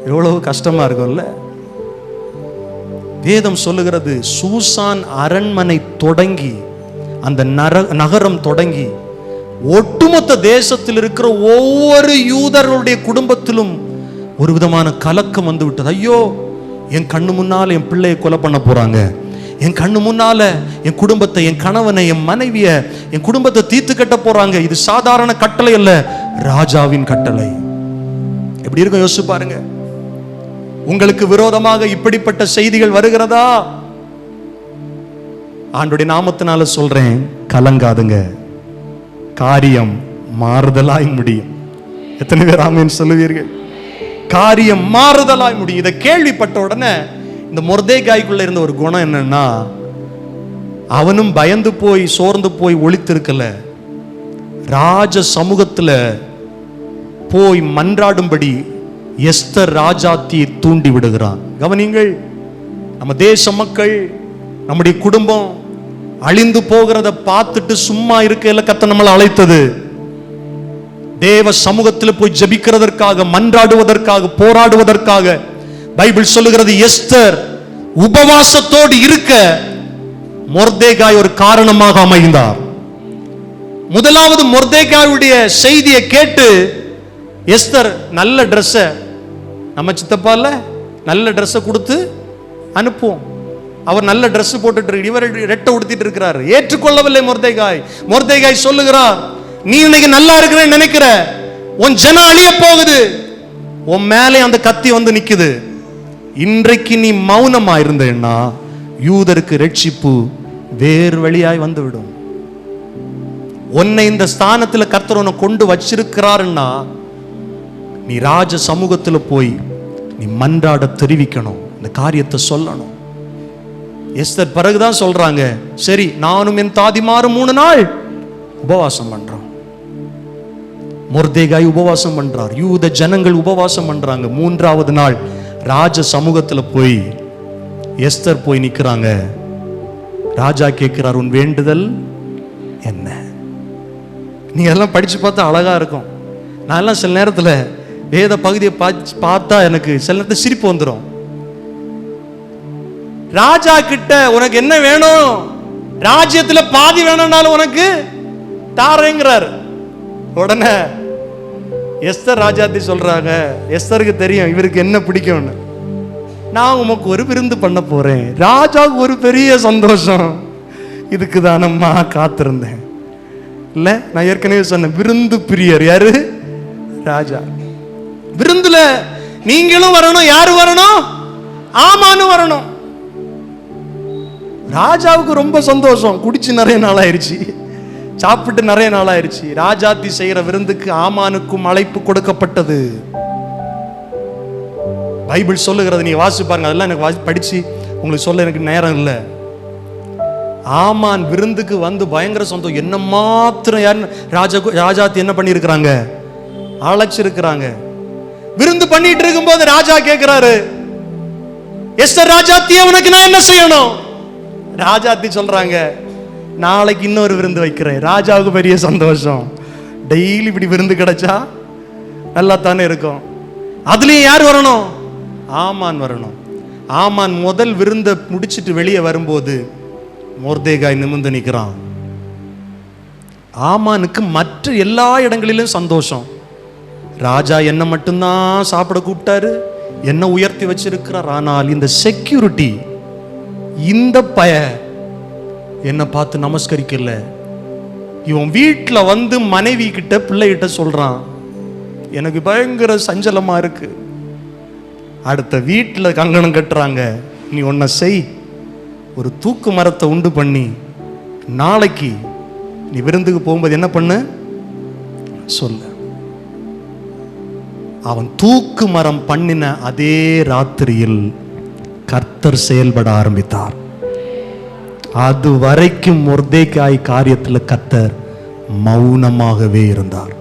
எவ்வளவு கஷ்டமா இருக்கும்ல. வேதம் சொல்லுகிறது, சூசான் அரண்மனை தொடங்கி அந்த நகரம் தொடங்கி ஒட்டுமொத்த தேசத்தில் இருக்கிற ஒவ்வொரு யூதர்களுடைய குடும்பத்திலும் ஒரு விதமான கலக்கம் வந்து விட்டது. ஐயோ, என் கண்ணு முன்னால என் பிள்ளையை கொலை பண்ண போறாங்க, என் கண்ணு முன்னால என் குடும்பத்தை, என் கணவனை, என் மனைவிய, என் குடும்பத்தை தீர்த்து கட்ட போறாங்க. இது சாதாரண கட்டளை அல்ல, ராஜாவின் கட்டளை. எப்படி இருக்கும் யோசிச்சு பாருங்க. உங்களுக்கு விரோதமாக இப்படிப்பட்ட செய்திகள் வருகிறதா? ஆண்டுடைய நாமத்தினால சொல்றேன், கலங்காதுங்க, காரியம் மாறுதலாய் முடியும். எத்தனை பேர் ஆமென் சொல்லுவீர்கள்? காரியம் மாறுதலாய் முடியும். இதை கேள்விப்பட்ட உடனே இந்த மொர்தெகாய்க்குள்ள இருந்த ஒரு குணம் என்னன்னா, அவனும் பயந்து போய் சோர்ந்து போய் ஒளித்திருக்கல, ராஜ சமூகத்துல போய் மன்றாடும்படி எஸ்தர் ராஜாத்தியை தூண்டி விடுகிறான். கவனிங்கள், நம்ம தேச மக்கள், நம்முடைய குடும்பம் அழிந்து போகிறத பார்த்துட்டு சும்மா இருக்கையில கர்த்தர் நம்மளை அழைத்தது தேவ சமூகத்தில் போய் ஜெபிக்கிறதற்காக, மன்றாடுவதற்காக, போராடுவதற்காக. பைபிள் சொல்லுகிறது, எஸ்தர் உபவாசத்தோடு இருக்க மொர்தெகாய் ஒரு காரணமாக அமைந்தார். முதலாவது மொர்தெகாயுடைய செய்தியை கேட்டு எஸ்தர் நல்ல ட்ரெஸ்ஸை, நம்ம சித்தப்பா இல்ல, நல்ல ட்ரெஸ்ஸை கொடுத்து அனுப்புவோம். அவர் நல்ல ட்ரெஸ் போட்டுட்டு இவர் ரெட்டை உடுத்திட்டு இருக்கிறார். ஏற்றுக்கொள்ளவில்லை மொர்தெகாய். மொர்தெகாய் சொல்லுகிறார், நீ இன்னைக்கு நல்லா இருக்கிறேன்னு நினைக்கிற, உன் ஜனம் அழிய போகுது, உன் மேலே அந்த கத்தி வந்து நிக்குது. இன்றைக்கு நீ மௌனமா இருந்தேன்னா யூதருக்கு ரட்சிப்பு வேறு வழியாய் வந்து விடும். உன்னை இந்த ஸ்தானத்தில் கர்த்தர் உன்னை கொண்டு வச்சிருக்கிறாருன்னா நீ ராஜ சமூகத்தில் போய் நீ மன்றாட தெரிவிக்கணும், இந்த காரியத்தை சொல்லணும். எஸ்தர் பிறகுதான் சொல்றாங்க, சரி நானும் என் தாதிமாரும் 3 நாள் உபவாசம் பண்றோம். மொர்தெகாய் உபவாசம் பண்றார், யூத ஜனங்கள் உபவாசம் பண்றாங்க. 3வது நாள் ராஜ சமூகத்துல போய் எஸ்தர் போய் நிக்கிறாங்க. ராஜா கேட்கிறார், உன் வேண்டுதல் என்ன? நீங்க எல்லாம் படிச்சு பார்த்தா அழகா இருக்கும். நான் எல்லாம் சில நேரத்துல வேத பகுதியை பார்த்தா எனக்கு சில நேரத்தில் சிரிப்பு வந்துடும். ராஜா கிட்ட உனக்கு என்ன வேணும்? ராஜ்யத்துல பாதி வேணும்னாலும் உனக்கு தாரேங்கிறார். உடனே எஸ்தர் ராஜாத்தி சொல்றாங்க, எஸ்தருக்கு தெரியும் இவருக்கு என்ன பிடிக்கும்னு. நான் உமக்கு ஒரு விருந்து பண்ண போறேன். ராஜாவுக்கு ஒரு பெரிய சந்தோஷம். இதுக்கு தானம்மா காத்திருந்தேன். இல்ல, நான் ஏற்கனவே சொன்னேன், விருந்து பிரியர் யாரு? ராஜா. விருந்துல நீங்களும் வரணும். யாரு வரணும்? ஆமானு வரணும். ராஜாவுக்கு ரொம்ப சந்தோஷம். குடிச்சு நிறைய நாள் ஆயிருச்சு, சாப்பிட்டு நிறைய நாள் ஆயிருச்சு. ராஜாத்தி செய்யற விருந்துக்கு ஆமானுக்கும் அழைப்பு கொடுக்கப்பட்டது. பைபிள் சொல்லுகிறது, நீங்க வாசி பாருங்க. அதெல்லாம் எனக்கு படிச்சு உங்களுக்கு சொல்ல எனக்கு நேரம் இல்லை. ஆமான் விருந்துக்கு வந்து பயங்கர சந்தோஷம். என்ன மாத்திரம் யாரு ராஜாத்தி என்ன பண்ணி இருக்கிறாங்க? அழைச்சிருக்கிறாங்க. விருந்து பண்ணிட்டு இருக்கும்போது ராஜா கேட்கிறாரு, எஸ்தர் ராஜாத்தியே உனக்கு நான் என்ன செய்யணும்? ராஜாத்தி சொல்றாங்க, நாளைக்கு இன்னொரு விருந்து வைக்கிறேன். ராஜாவுக்கு பெரிய சந்தோஷம். டெய்லி இப்படி விருந்து கிடைச்சா நல்லா தானே இருக்கும். அதுலயும் யார் வரணும்? ஆமான் வரணும். ஆமான் முதல் விருந்தை முடிச்சிட்டு வெளியே வரும்போது மொர்தெகாய் நிமிர்ந்து நிற்கிறான். ஆமானுக்கு மற்ற எல்லா இடங்களிலும் சந்தோஷம். ராஜா என்ன மட்டும்தான் சாப்பிட கூப்பிட்டாரு, என்ன உயர்த்தி வச்சிருக்கிறார். ஆனால் இந்த செக்யூரிட்டி, இந்த பய என்ன பார்த்து நமஸ்கரிக்கல. இவன் வீட்டில் வந்து மனைவி கிட்ட பிள்ளைகிட்ட சொல்றான், எனக்கு பயங்கர சஞ்சலமா இருக்கு. அடுத்த வீட்டில் கங்கணம் கட்டுறாங்க, நீ ஒன்ன செய், ஒரு தூக்கு மரத்தை உண்டு பண்ணி நாளைக்கு நீ விருந்துக்கு போகும்போது என்ன பண்ணு சொல்லு. அவன் தூக்கு மரம் பண்ணின அதே ராத்திரியில் கர்த்தர் செயல்பட ஆரம்பித்தார். அது வரைக்கும் மொர்தெகாய் காரியத்தில் கர்த்தர் மௌனமாகவே இருந்தார்.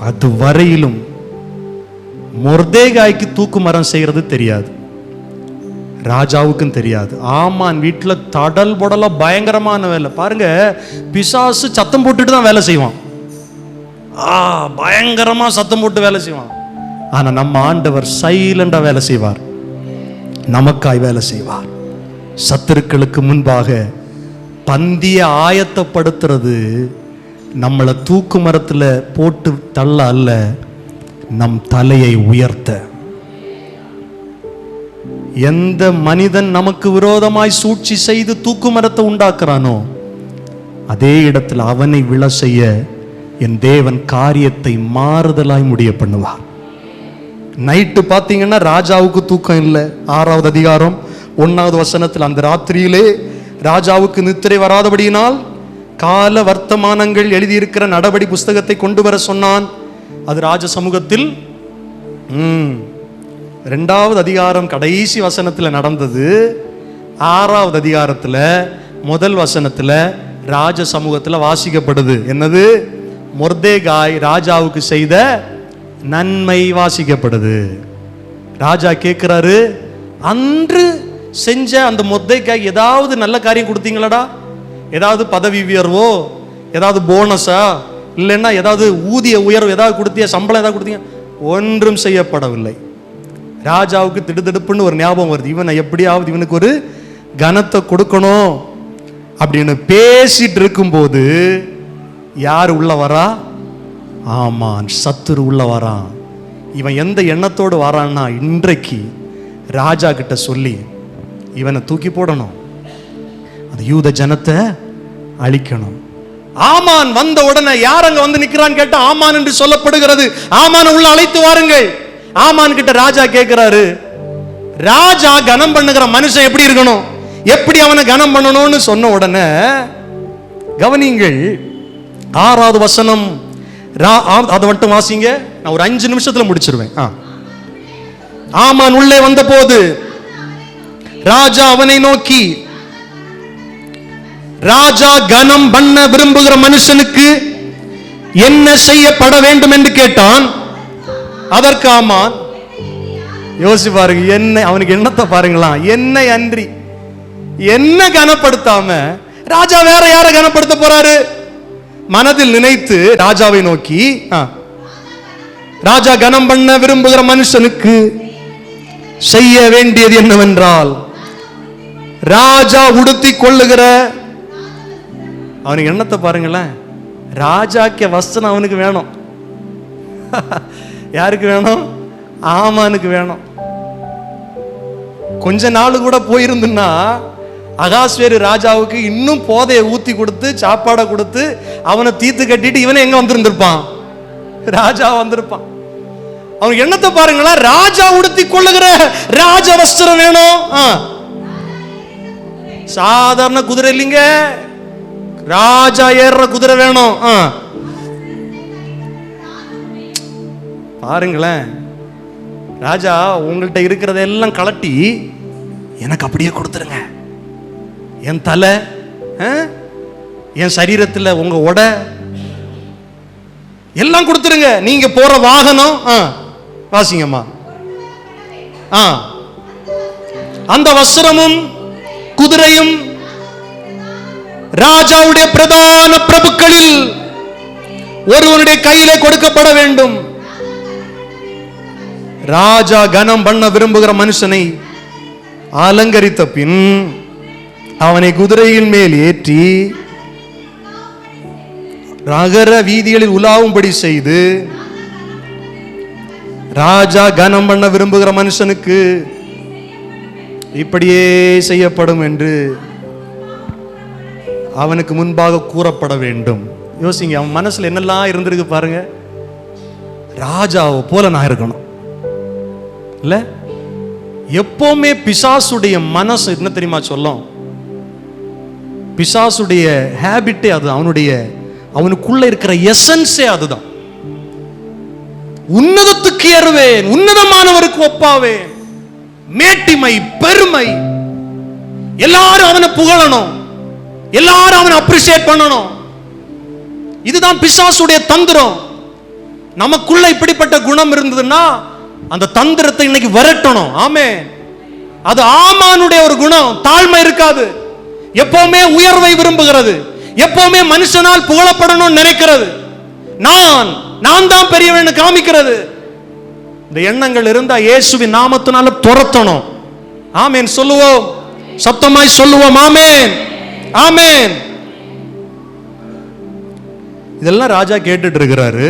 அது வரையிலும் மொர்தெகாய்க்கு தூக்கு மரம் செய்யறது தெரியாது, ராஜாவுக்கும் தெரியாது. ஆமான் வீட்டில் தடல் பொடல பயங்கரமான வேலை. பாருங்க, பிசாசு சத்தம் போட்டுட்டு தான் வேலை செய்வான். பயங்கரமா சத்தம் போட்டு வேலை செய்வான். ஆனா நம்ம ஆண்டவர் சைலண்டா வேலை செய்வார், நமக்காய் வேலை செய்வார். சத்துருக்களுக்கு முன்பாக பந்திய ஆயத்தப்படுத்துறது நம்மளை தூக்கு மரத்துல போட்டு தள்ள அல்ல, நம் தலையை உயர்த்த. எந்த மனிதன் நமக்கு விரோதமாய் சூழ்ச்சி செய்து தூக்கு மரத்தை உண்டாக்குறானோ அதே இடத்துல அவனை விழ செய்ய என் தேவன் காரியத்தை மாறுதலாய் முடிய பண்ணுவார். நைட்டு பார்த்தீங்கன்னா ராஜாவுக்கு தூக்கம் இல்லை. 6வது அதிகாரம் 1வது வசனத்தில் அந்த ராத்திரியிலே ராஜாவுக்கு நித்திரை வராதபடியினால் கால வர்த்தமானங்கள் எழுதியிருக்கிற நடபடி புஸ்தகத்தை கொண்டு வர சொன்னான். அது ராஜ சமூகத்தில் 2வது அதிகாரம் கடைசி வசனத்தில் நடந்தது. 6வது அதிகாரத்தில் முதல் வசனத்தில் ராஜ சமூகத்தில் வாசிக்கப்படுது. என்னது? மொர்தேகாய் ராஜாவுக்கு செய்த நன்மை வாசிக்கப்படுது. ராஜா கேட்கிறாரு, அன்று செஞ்ச அந்த மொர்தேகாய் ஏதாவது நல்ல காரியம் கொடுத்தீங்களடா? ஏதாவது பதவி உயர்வோ, ஏதாவது போனஸா, இல்லைன்னா ஏதாவது ஊதிய உயர்வு ஏதாவது கொடுத்தியா, சம்பளம் ஏதாவது கொடுத்தீங்க? ஒன்றும் செய்யப்படவில்லை. ராஜாவுக்கு திடுதிடுப்புன்னு ஒரு ஞாபகம் வருது, இவனை எப்படியாவது இவனுக்கு ஒரு கனத்தை கொடுக்கணும் அப்படின்னு பேசிட்டு இருக்கும்போது யார் உள்ள வரா? ஆமான், சத்துரு உள்ள வரான். இவன் எந்த எண்ணத்தோடு வரான்னா, இன்றைக்கு ராஜா கிட்ட சொல்லி இவனை தூக்கி போடணும், அந்த யூத ஜனத்தை அழிக்கணும். ஆமான் வந்த உடனே யார் அங்க வந்து நிக்கிறான்னு கேட்டா ஆமான் என்று சொல்லப்படுகிறது. ஆமான உள்ள அழைத்து வாருங்கள். ஆமான் கிட்ட ராஜா கேட்கிறாரு, ராஜா கனம் பண்ணுகிற மனுஷன் எப்படி இருக்கணும், எப்படி அவனை கனம் பண்ணணும்னு சொன்ன உடனே கவனிங்கள், 6வது வசனம் அதை மட்டும் வாசிங்க, நான் ஒரு 5 நிமிஷத்துல முடிச்சிருவேன். ஆமான் உள்ளே வந்த போது ராஜா அவனை நோக்கி, ராஜா கனம் பண்ண விரும்புகிற மனுஷனுக்கு என்ன செய்யப்பட வேண்டும் என்று கேட்டான். அதற்கு ஆமான், யோசி பாருங்க, என்ன அவனுக்கு எண்ணத்தை பாருங்களா, என்னை அன்றி என்ன கனப்படுத்தாம ராஜா வேற யாரை கனப்படுத்த போறாரு மனதில் நினைத்து ராஜாவை நோக்கி, ராஜா கனம் பண்ண விரும்புகிற மனுஷனுக்கு செய்ய வேண்டியது என்னவென்றால், ராஜா உடுத்தி கொள்ளுகிற, அவனுக்கு எண்ணத்தை பாருங்களேன், ராஜாக்கு வஸ்திரம் அவனுக்கு வேணும். யாருக்கு வேணும்? ஆமானுக்கு வேணும். கொஞ்ச நாள் கூட போயிருந்துன்னா அகாஸ்வேரு ராஜாவுக்கு இன்னும் போதையை ஊத்தி கொடுத்து சாப்பாடை கொடுத்து அவனை தீத்து கட்டிட்டு இவனை எங்க வந்திருந்திருப்பான்? ராஜா வந்திருப்பான். அவனுக்கு எண்ணத்தை பாருங்களா, ராஜா உடுத்தி கொள்ளுகிற ராஜ வஸ்திரம் வேணும். சாதாரண குதிரை இல்லைங்க, ராஜா ஏறுற குதிரை வேணும். பாருங்களேன், ராஜா உங்கள்கிட்ட இருக்கிறதெல்லாம் கலட்டி எனக்கு அப்படியே கொடுத்துருங்க, என் தலை, என் சரீரத்தில் உங்க உடை எல்லாம் கொடுத்துருங்க, நீங்க போற வாகனம், வாசிங்கம்மா, அந்த வஸ்திரமும் குதிரையும் ராஜாவுடைய பிரதான பிரபுக்களில் ஒருவனுடைய கையிலே கொடுக்கப்பட வேண்டும். ராஜா கனம் பண்ண விரும்புகிற மனுஷனை அலங்கரித்த பின் அவனை குதிரையின் மேல் ஏற்றி நகர வீதிகளில் உலாவும்படி செய்து, ராஜா கனம் பண்ண விரும்புகிற மனுஷனுக்கு இப்படியே செய்யப்படும் என்று அவனுக்கு முன்பாக கூறப்பட வேண்டும். யோசிங்க, அவன் மனசுல என்னெல்லாம் இருந்திருக்கு பாருங்க. ராஜாவை போல நான் இருக்கணும் இல்ல? எப்பவுமே பிசாசுடைய மனசு என்ன தெரியுமா சொல்லும்? பிசாசுடைய ஹேபிட்டே அது, அவனுக்குள்ள இருக்கிற எசன்ஸே அதுதான். உன்னதத்துக்கு ஏறுவேன், உன்னதமானவருக்கு ஒப்பாவேன், மேட்டிமை, பெருமை, எல்லாரும் அவனை புகழணும், எல்லாரும் அவனை அப்ரிஷியேட் பண்ணணும். இதுதான் பிசாசுடைய தந்திரம். நமக்குள்ள இப்படிப்பட்ட குணம் இருந்ததுன்னா அந்த தந்திரத்தை இன்னைக்கு விரட்டணும். ஆமென். அது ஆமானுடைய ஒரு குணம். தாழ்மை இருக்காது, எப்பவுமே உயர்வை விரும்புகிறது, எப்பவுமே மனுஷனால் புகழப்படணும்னு நினைக்கிறது, நான் தான் பெரியவன் காமிக்கிறது. இந்த எண்ணங்கள் இருந்தா இயேசுவின் நாமத்தினால துரத்தணும். ஆமென் சொல்லுவோம், சத்தமாய் சொல்லுவோம். ஆமென், ஆமென். இதெல்லாம் ராஜா கேட்டுட்டு இருக்கிறாரு.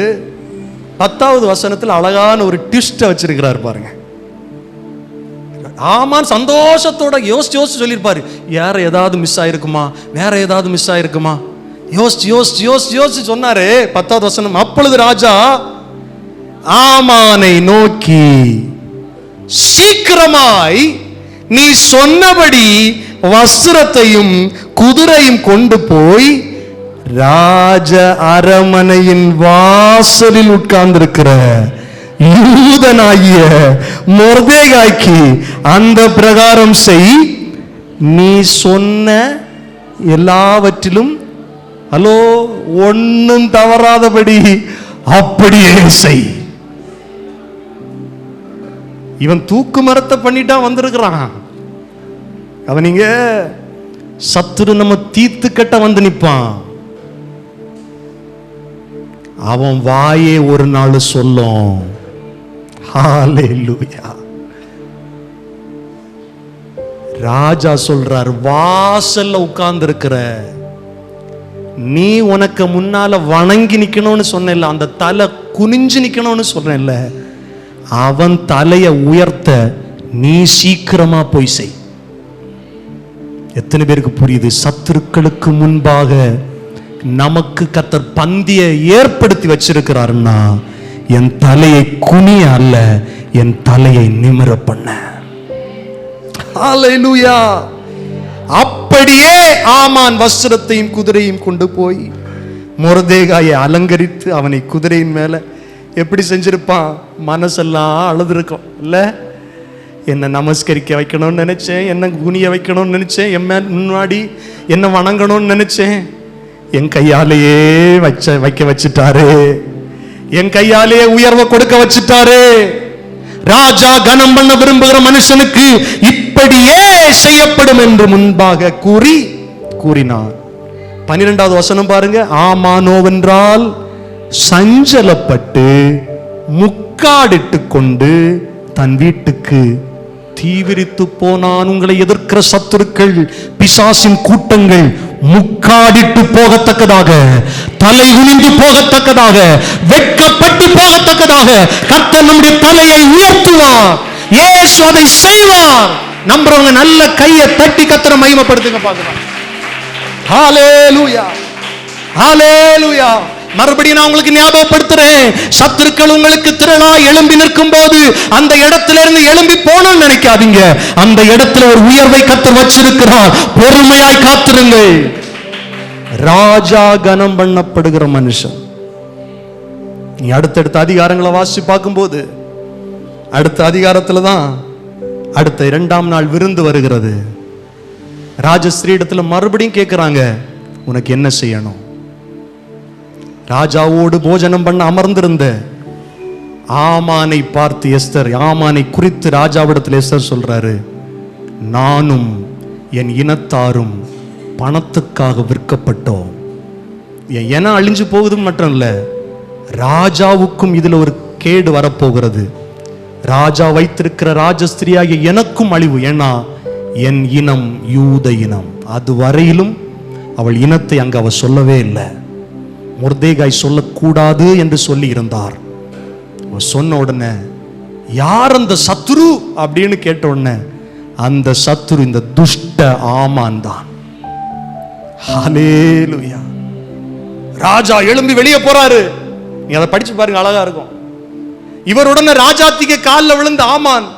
10வது வசனத்தில் அழகான ஒரு ட்விஸ்ட் வச்சிருக்கிறார் பாருங்க. ஆமான் சந்தோஷத்தோட யோசிச்சு யோசிச்சு சொல்லியிருப்பாரு, வேற ஏதாவது மிஸ் ஆயிருக்குமா, வேற ஏதாவது மிஸ் ஆயிருக்குமா, யோசிச்சு யோசிச்சு யோசிச்சு யோசிச்சு சொன்னாரு. 10வது வசனம், அப்பொழுது ராஜா ஆமானை நோக்கி, சீக்கிரமாய் நீ சொன்னபடி வஸ்திரத்தையும் குதிரையும் கொண்டு போய் ராஜ அரமனையின் வாசலில் உட்கார்ந்திருக்கிற யூதனாகிய மொர்தெகாய்க்கு அந்த பிரகாரம் செய். நீ சொன்ன எல்லாவற்றிலும் ஹலோ ஒன்னும் தவறாதபடி அப்படியே செய். இவன் தூக்கு மரத்தை பண்ணிட்டா வந்திருக்கிறான். அவனிங்க சத்துரு நம்ம தீத்து கட்ட வந்து நிப்பான். அவன் வாயே ஒரு நாள் சொல்லும். ஹல்லேலூயா. ராஜா சொல்றார், வாசல்ல உட்கார்ந்து இருக்கிற நீ உனக்கு முன்னால வணங்கி நிக்கணும்னு சொன்ன, அந்த தலை குனிஞ்சு நிக்கணும்னு சொன்ன, அவன் தலைய உயர்த்த நீ சீக்கிரமா போய் செய். எத்தனை பேருக்கு புரியுது? சத்துருக்களுக்கு முன்பாக நமக்கு கர்த்தர் பந்தியை ஏற்படுத்தி வச்சிருக்கிறாருன்னா என் தலையை குனிய அல்ல, என் தலையை நிமிர பண்ண. ஹல்லேலூயா. அப்படியே ஆமான் வஸ்திரத்தையும் குதிரையும் கொண்டு போய் மொர்தெகாயை அலங்கரித்து அவனை குதிரையின் மேல எப்படி செஞ்சிருப்பான்? மனசெல்லாம் அழுதுருக்கும் இல்ல? என்ன நமஸ்கரிக்க வைக்கணும்னு நினைச்சேன், என்ன குனிய வைக்கணும்னு நினைச்சேன், என் மேல் முன்னாடி என்ன வணங்கணும்னு நினைச்சேன், என் கையாலேயே வைக்க வச்சுட்டாரு, என் கையாலேயே உயர்வை கொடுக்க வச்சுட்டாரு. ராஜா கனம் பண்ண விரும்புகிற மனுஷனுக்கு இப்படியே செய்யப்படும் என்று முன்பாக கூறினார். 12வது வசனம் பாருங்க. ஆமானோவென்றால் சஞ்சலப்பட்டு முக்காடிட்டு கொண்டு தன் வீட்டுக்கு தீவிரித்து போனான். உங்களை எதிர்க்கிற சத்துருக்கள், பிசாசின் கூட்டங்கள் முக்காடிட்டு போகத்தக்கதாக, தலை குனிந்து போகத்தக்கதாக, வெட்கப்பட்டு போகத்தக்கதாக கர்த்தர் நம்முடைய தலையை உயர்த்துவார். இயேசு அதை செய்வார். நம்புறவங்க நல்ல கையை தட்டி கர்த்தரை மகிமைப்படுத்துங்க பார்க்கலாம். ஹல்லேலூயா, ஹல்லேலூயா. மறுபடியும் நான் உங்களுக்கு ஞாபகப்படுத்துறேன், சத்துருக்கள் உங்களுக்கு திரளா எழும்பி நிற்கும் போது அந்த இடத்துல இருந்து எழும்பி போனோம்னு நினைக்காதீங்க. அந்த இடத்துல ஒரு உயர்வை கர்த்தர் வச்சிருக்கிறார். பொறுமையாய் காத்திருங்கள். ராஜா கனம் பண்ணப்படுகிற மனுஷன். நீ அடுத்தடுத்த அதிகாரங்களை வாசி பார்க்கும்போது அடுத்த அதிகாரத்துல தான் அடுத்த 2ஆம் நாள் விருந்து வருகிறது. ராஜஸ்ரீடத்துல மறுபடியும் கேட்கிறாங்க, உனக்கு என்ன செய்யணும்? ராஜாவோடு போஜனம் பண்ண அமர்ந்திருந்த ஆமானை பார்த்து எஸ்தர், ஆமானை குறித்து ராஜாவிடத்தில் எஸ்தர் சொல்றாரு, நானும் என் இனத்தாரும் பணத்துக்காக விற்கப்பட்டோம். என அழிஞ்சு போகுது மட்டும் இல்ல, ராஜாவுக்கும் இதுல ஒரு கேடு வரப்போகிறது. ராஜா வைத்திருக்கிற ராஜஸ்திரியாகிய எனக்கும் அழிவு. ஏன்னா என் இனம் யூத இனம். அது வரையிலும் அவள் இனத்தை அங்க அவ சொல்லவே இல்லை. மொர்தெகாய் சொல்லக்கூடாது என்று சொல்லி இருந்தார். சொன்ன உடனே யார் அந்த சத்துரு அப்படின்னு கேட்ட உடனே அந்த சத்துரு இந்த துஷ்ட ஆமான் தான். ஹல்லேலூயா. ராஜா எழும்பி வெளியே போறாரு. நீ அதை படிச்சு பாருங்க, அழகா இருக்கும். இவருடனே ராஜாத்திக்கு காலில் விழுந்த ஆமான்,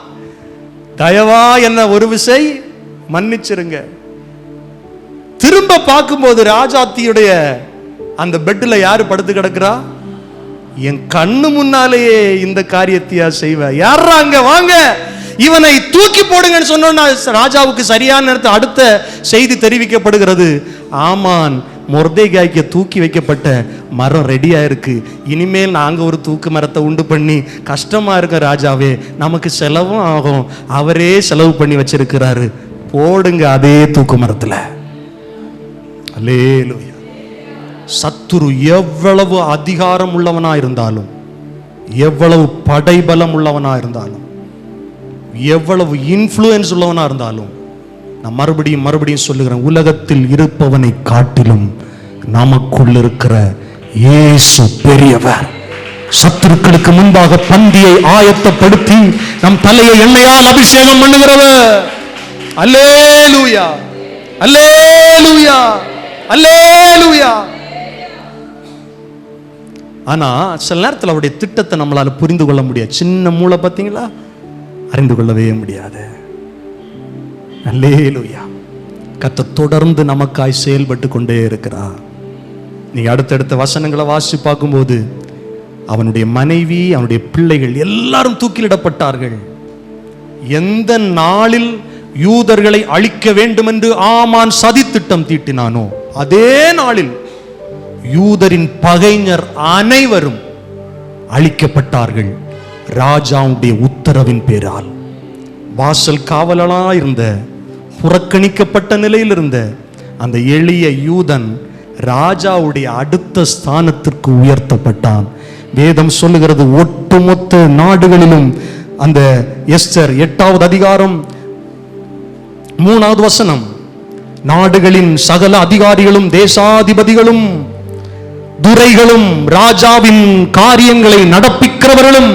தயவா என்ன ஒரு விசை மன்னிச்சிருங்க. திரும்ப பார்க்கும்போது ராஜாத்தியுடைய அந்த பெட்ல யாரு படுத்து கிடக்குறா? என் கண்ணு முன்னாலேயே இந்த காரியத்தையா செய்வ? யாரா அங்க வாங்க, இவனை தூக்கி போடுங்கன்னு சொன்னோன்னா ராஜாவுக்கு சரியான நேரத்தை அடுத்த செய்தி தெரிவிக்கப்படுகிறது. ஆமான் மொர்தெகாய்க்கு தூக்கி வைக்கப்பட்ட மரம் ரெடியா இருக்கு. இனிமேல் நாங்க ஒரு தூக்கு மரத்தை உண்டு பண்ணி கஷ்டமா இருக்க ராஜாவே, நமக்கு செலவும் ஆகும், அவரே செலவு பண்ணி வச்சிருக்கிறாரு, போடுங்க அதே தூக்கு மரத்துல. அல்லேலூயா. சத்துரு எவ்வளவு அதிகாரம் உள்ளவனா இருந்தாலும் எவ்வளவு படைபலம் உள்ளவனா இருந்தாலும், எவ்வளவு இன்ஃப்ளூயன்ஸ் உள்ளவனா இருந்தாலும், நான் மறுபடியும் சொல்லுகிறேன், உலகத்தில் இருப்பவனை காட்டிலும் நமக்குள் இருக்கிற இயேசு பெரியவர். சத்துருக்களுக்கு முன்பாக பந்தியை ஆயத்தப்படுத்தி நம் தலையை எண்ணெயால் அபிஷேகம் பண்ணுகிறவர். அல்லேலூயா, அல்லேலூயா, அல்லேலூயா. ஆனா சில நேரத்தில் அவருடைய திட்டத்தை நம்மளால புரிந்து கொள்ள முடியாது. சின்ன மூளை பார்த்தீங்களா, அறிந்து கொள்ளவே முடியாது. அல்லேலூயா. கர்த்தர் தொடர்ந்து நமக்காய் செயல்பட்டு கொண்டே இருக்கிறார். நீங்க அடுத்தடுத்த வசனங்களை வாசி பார்க்கும்போது அவனுடைய மனைவி, அவனுடைய பிள்ளைகள் எல்லாரும் தூக்கிலிடப்பட்டார்கள். எந்த நாளில் யூதர்களை அழிக்க வேண்டும் என்று ஆமான் சதித்திட்டம் தீட்டினானோ அதே நாளில் யூதரின் பகைஞர் அனைவரும் அழிக்கப்பட்டார்கள். ராஜாவுடைய உத்தரவின் பேரால் வாசல் காவலனா இருந்த, புறக்கணிக்கப்பட்ட நிலையில் இருந்த அந்த எளிய யூதன் ராஜாவுடைய அடுத்த ஸ்தானத்திற்கு உயர்த்தப்பட்டான். வேதம் சொல்லுகிறது, ஒட்டுமொத்த நாடுகளிலும் அந்த எஸ்தர் 8வது அதிகாரம் 3வது வசனம், நாடுகளின் சகல அதிகாரிகளும் தேசாதிபதிகளும் துரைகளும் ராஜாவின் காரியங்களை நடப்பிக்கிறவர்களும்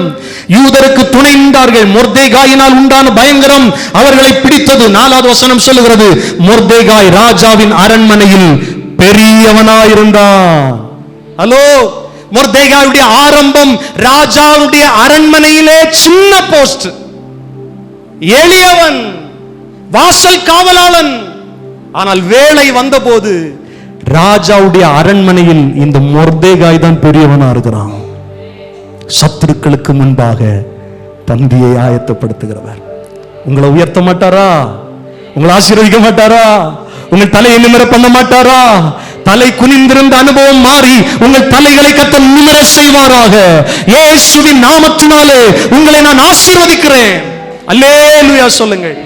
யூதருக்கு துணை நின்றார்கள். மொர்தேகாயினால் உண்டான பயங்கரம் அவர்களை பிடித்தது. 4வது வசனம் சொல்லுகிறது, மொர்தேகாய் ராஜாவின் அரண்மனையில் பெரியவனாயிருந்தான். ஹலோ, மொர்தேகாயுடைய ஆரம்பம் ராஜாவுடைய அரண்மனையிலே சின்ன போஸ்ட், எளியவன், வாசல் காவலாளன். ஆனால் வேலை வந்தபோது ராஜாவுடைய அரண்மனையில் இந்த மொர்தேகாய் தான் பெரியவனா இருக்கிறான். சத்துருக்களுக்கு முன்பாக பந்தியை ஆயத்தப்படுத்துகிறவர். உங்களை உயர்த்த மாட்டாரா? உங்களை ஆசீர்வதிக்க மாட்டாரா? உங்கள் தலையை நிமிர பண்ண மாட்டாரா? தலை குனிந்திருந்த அனுபவம் மாறி உங்கள் தலைகளை கர்த்தர் நிமிர செய்வாராக. இயேசுவின் நாமத்தினாலே உங்களை நான் ஆசீர்வதிக்கிறேன். அல்லேலூயா சொல்லுங்கள்,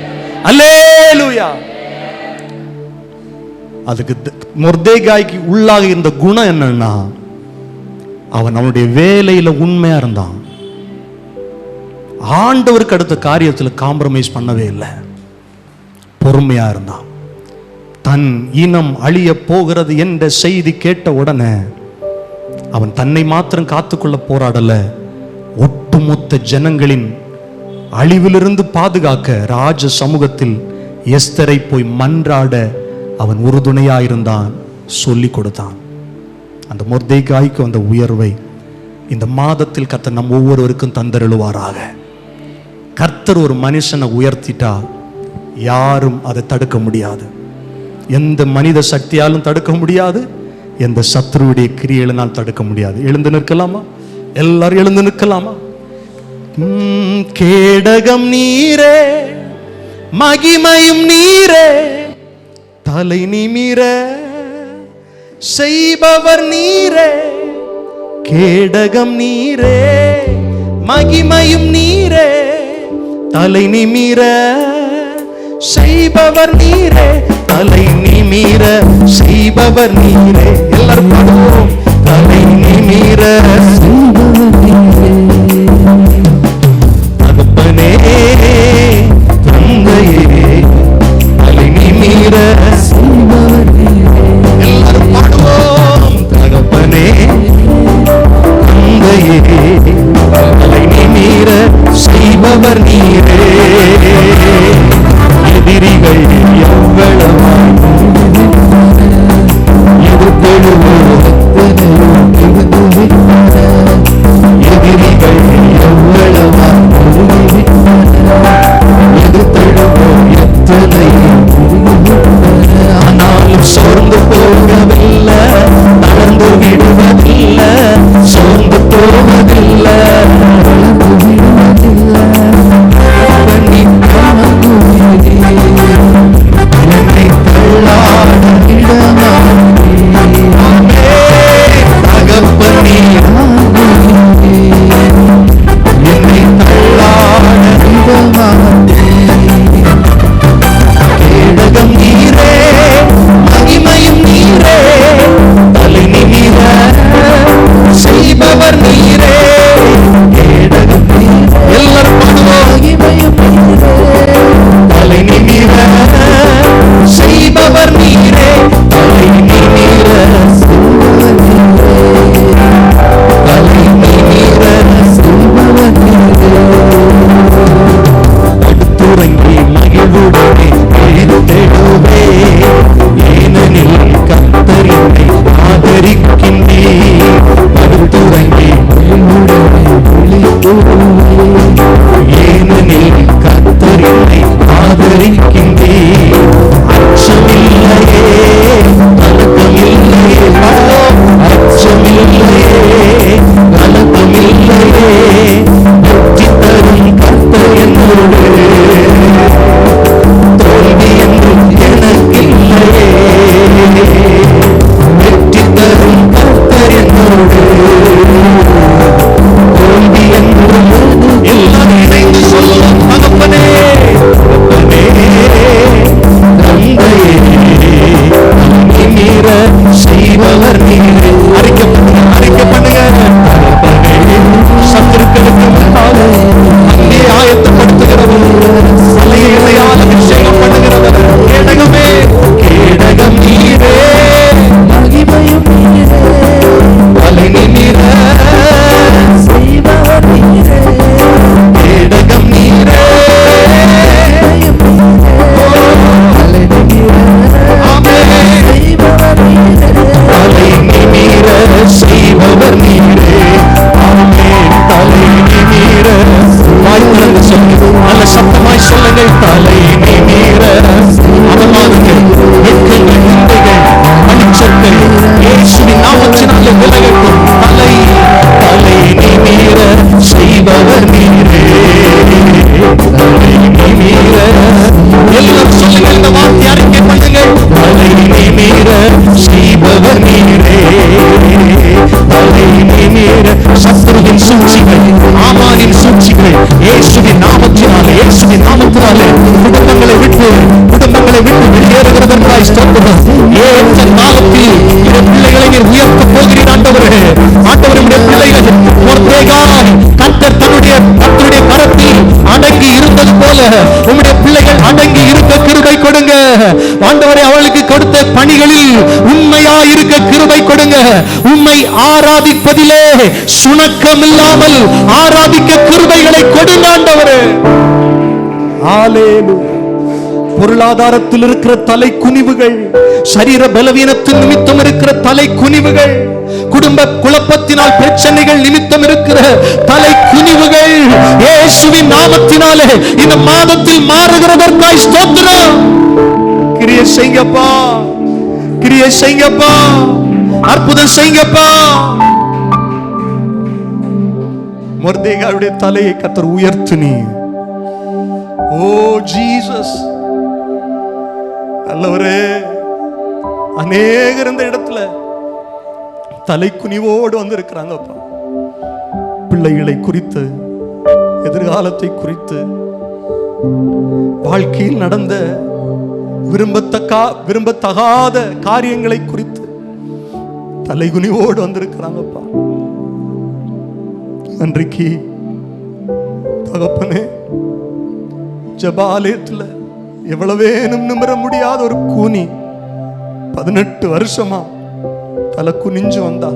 அல்லேலூயா. அதுக்கு மொர்தேகாய்க்கு உள்ளாக இருந்த குணம் என்னன்னா, அவன் அவனுடைய வேலையில உண்மையா இருந்தான். ஆண்டவருக்கு அடுத்த காரியத்தில் காம்ப்ரமைஸ் பண்ணவே இல்லை, பொறுமையா இருந்தான். தன் இனம் அழிய போகிறது என்ற செய்தி கேட்ட உடனே அவன் தன்னை மாத்திரம் காத்துக்கொள்ள போராடல, ஒட்டுமொத்த ஜனங்களின் அழிவிலிருந்து பாதுகாக்க ராஜ சமூகத்தில் எஸ்தரை போய் மன்றாட அவன் உறுதுணையாயிருந்தான், சொல்லி கொடுத்தான். அந்த மொர்தேகாய்க்கு அந்த உயர்வை இந்த மாதத்தில் கர்த்தர் நம் ஒவ்வொருவருக்கும் தந்தருளுவாராக. கர்த்தர் ஒரு மனுஷனை உயர்த்திட்டா யாரும் அதை தடுக்க முடியாது. எந்த மனித சக்தியாலும் தடுக்க முடியாது, எந்த சத்ருவுடைய கிரியையினால் தடுக்க முடியாது. எழுந்து நிற்கலாமா? எல்லாரும் எழுந்து நிற்கலாமா? கேடகம் நீரே, மகிமையும் நீரே, தலை நிமிர செய்பவர் நீரே. கேடகம் நீரே, மகிமையும் நீரே, தலை நிமிர செய்பவர் நீரே. தலை நிமிர செய்பவர் நீரே. எல்லாரும் பாடுவோம், தலை நிமிர தகப்பனே தந்தையே, தலை நிமிர செய்பவர் நீரே. எல்லாரும் பாடுவோம், தகப்பனே தந்தையே, தலை நிமிர செய்பவர் நீரே. எதிரிகள் எவ்வளவாய் எதிரிகள் எவ்வளவு ஏனெனில் கர்த்தர் என்னை ஆதரிக்கின்றீர். அச்சமில்லையே, கலக்கமில்லையே, அச்சமில்லையே, கலக்கமில்லையே, வெற்றி தரும் கர்த்தர் என்னோடு, தோல்வி என்றும் எனக்கில்லையே, வெற்றி தரும் கர்த்தர் என்னோடு, தோல்வி என்றும் எல்லாம் இணைந்து சொல்லும் தகப்பனே, தந்தையே, மீற செய்பவர் நீரே. அறிக்கை பண்ணுங்க. சத்துருக்களுக்கு முன்பாக அங்கே ஆயத்தப்படுத்துகிறவர், தலையிலையால் அபிஷேகம் பண்ணுகிறவர், கேடகமே, கேடகம் நீரே, மகிமையும் நீரே, தலை நிமிர செய்பவர் நீரே, கேடகம் நீரே, தலை நிமிர செய்பவர் நீரே. ஆமென். தலை நிமிர, வாய் திறந்து சொல்லுங்க, நல்ல சத்தமாய் சொல்லுங்கள். தலை நிமிர, அவமானங்கள், வெட்கங்கள், நிந்தைகள், பணிச்சொற்கள் இயேசுவின் நாமத்தினாலே விலகட்டும். தலை நிமிர செய்பவர் நீரே, தலை நிமிர. எல்லாம் சொல்லுங்கள், இந்த வார்த்தை அறிக்கை பண்ணுங்கள். தலை நிமிர செய்பவர் நீரே, தலை நிமிர. சத்துருவின் சூழ்ச்சிகள், ஆமானின் சூழ்ச்சிகள் இயேசுவின் நாமத்தினாலே, இயேசுவின் நாமத்தினாலே குடும்பங்களை விட்டு வெளியேறுகிறதற்காய் ஸ்தோத்திரம். ஏற்ற காலத்தில் இந்த பிள்ளைகளை நீர் உயர்த்த போகிறீர் ஆண்டவரே. ஆண்டவருடைய பிள்ளைகள் மொர்தேகாய் கர்த்தர் கர்த்தருடைய கரத்தில் அடங்கி இருந்தது போல உம்முடைய பிள்ளைகள் அடங்கி இருக்க கிருபை கொடுங்க ஆண்டவரே. அவளுக்கு கொடுத்த பணிகளில் உண்மையா இருக்க கிருபை கொடுங்க. உம்மை ஆராதிப்பதிலே சுணக்கம் இல்லாமல் ஆராதிக்க கிருபைகளை கொடுங்க ஆண்டவரே. ஹல்லேலூயா. பொருளாதாரத்தில் இருக்கிற தலை குனிவுகள், சரீர பலவீனத்தின் நிமித்தம் இருக்கிற தலை குனிவுகள், குடும்ப குழப்பத்தினால் பிரச்சனைகள் நிமித்தம் இருக்கிற தலை குனிவுகள் இயேசுவின் நாமத்தினாலே இந்த மாதத்தில் மாறுகிறதற்காய் ஸ்தோத்திரம். கிரியை செய்யுங்கப்பா, கிரியை செய்யுங்கப்பா, அற்புதம் செய்யுங்கப்பா. மொர்தேகாயுடைய தலையை கர்த்தர் உயர்த்தினீ. ஓ ஜீசஸ், நல்லவரே. அநேகர் இந்த இடத்துல தலை குனிவோடு வந்து இருக்கிறாங்கப்பா. பிள்ளைகளை குறித்து, எதிர்காலத்தை குறித்து, வாழ்க்கையில் நடந்த விரும்பத்தகாத காரியங்களை குறித்து தலை குனிவோடு வந்திருக்கிறாங்கப்பா. அன்றைக்கு தகப்பனே, ஜெபாலயத்தில் எவ்வளவேனும் நிமிர முடியாத ஒரு கூனி 18 வருஷமா தலை குனிஞ்சு வந்தா.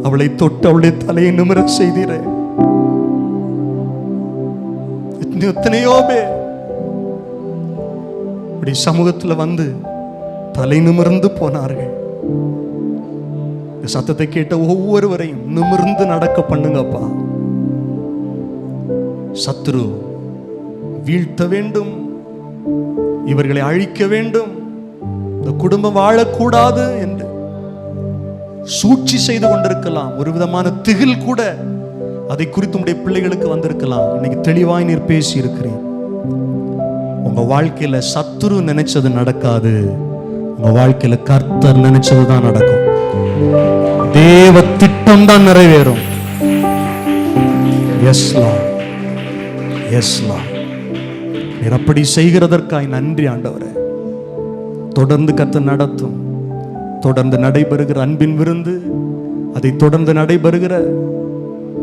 அவளை தொட்டு அவளுடைய தலையை நிமிர செய்தீரே. எத்தனையோ பேர் இப்படி சமூகத்தில் வந்து தலை நிமிர்ந்து போனார்கள். இந்த சத்தத்தை கேட்ட ஒவ்வொருவரையும் நிமிர்ந்து நடக்க பண்ணுங்கப்பா. சத்துரு வீழ்த்த வேண்டும், இவர்களை அழிக்க வேண்டும், இந்த குடும்பம் வாழக்கூடாது என்று சூழ்ச்சி செய்து கொண்டிருக்கலாம். ஒரு விதமான திகில் கூட அதை குறித்து உடைய பிள்ளைகளுக்கு வந்திருக்கலாம். இன்னைக்கு தெளிவாய் நீர் பேசி இருக்கிறேன். உங்க வாழ்க்கையில சத்துரு நினைச்சது நடக்காது. உங்க வாழ்க்கையில கர்த்தர் நினைச்சதுதான் நடக்கும். தேவ திட்டம் தான் நிறைவேறும். Yes Lord, yes Lord. நீர் அப்படி செய்கிறதற்காய் நன்றி ஆண்டவரே. தொடர்ந்து கர்த்தர் நடத்தும். தொடர்ந்து நடைபெறுகிற அன்பின் விருந்து, அதை தொடர்ந்து நடைபெறுகிற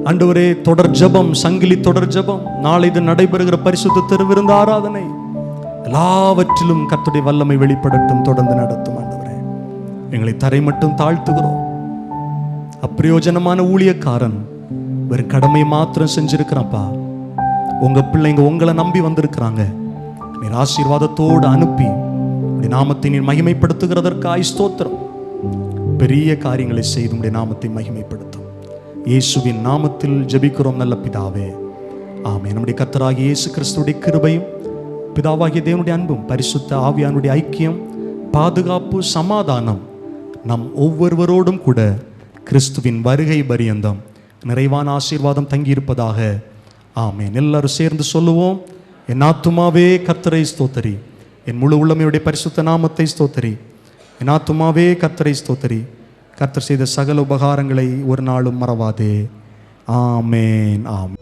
ஆண்டவரே தொடர் ஜெபம், சங்கிலி தொடர் ஜெபம், நாளை இது நடைபெறுகிற பரிசுத்த திருவிருந்து ஆராதனை, எல்லாவற்றிலும் கர்த்தருடைய வல்லமை வெளிப்படட்டும். தொடர்ந்து நடத்தும் ஆண்டவரே. எங்களை தரை மட்டும் தாழ்த்துகிறோம். அப்பிரயோஜனமான ஊழியக்காரன் வெறும் கடமை மாத்திரம் செஞ்சிருக்கிறான்ப்பா. உங்க பிள்ளைங்க உங்களை நம்பி வந்திருக்கிறாங்க. நீர் ஆசீர்வாதத்தோடு அனுப்பி நாமத்தை நீர் மகிமைப்படுத்துகிறதற்காய் ஸ்தோத்திரம். பெரிய காரியங்களை செய்து உடைய நாமத்தை மகிமைப்படுத்தும். இயேசுவின் நாமத்தில் ஜெபிக்கிறோம் நல்ல பிதாவே, ஆமென். நம்முடைய கர்த்தராகிய இயேசு கிறிஸ்துவுடைய கிருபையும் பிதாவாகிய தேவனுடைய அன்பும் பரிசுத்த ஆவியானுடைய ஐக்கியம், பாதுகாப்பு, சமாதானம் நம் ஒவ்வொருவரோடும் கூட கிறிஸ்துவின் வருகை பரியந்தம் நிறைவான ஆசீர்வாதம் தங்கியிருப்பதாக. ஆமென். எல்லாரும் சேர்ந்து சொல்லுவோம். என் ஆத்துமாவே கர்த்தரை ஸ்தோத்தரி, என் முழு உள்ளமையுடைய பரிசுத்த நாமத்தை ஸ்தோத்தரி. என் ஆத்துமாவே கர்த்தரை ஸ்தோத்தரி, கர்த்தர் செய்த சகல உபகாரங்களை ஒரு நாளும் மறவாதே. ஆமென். ஆமென்.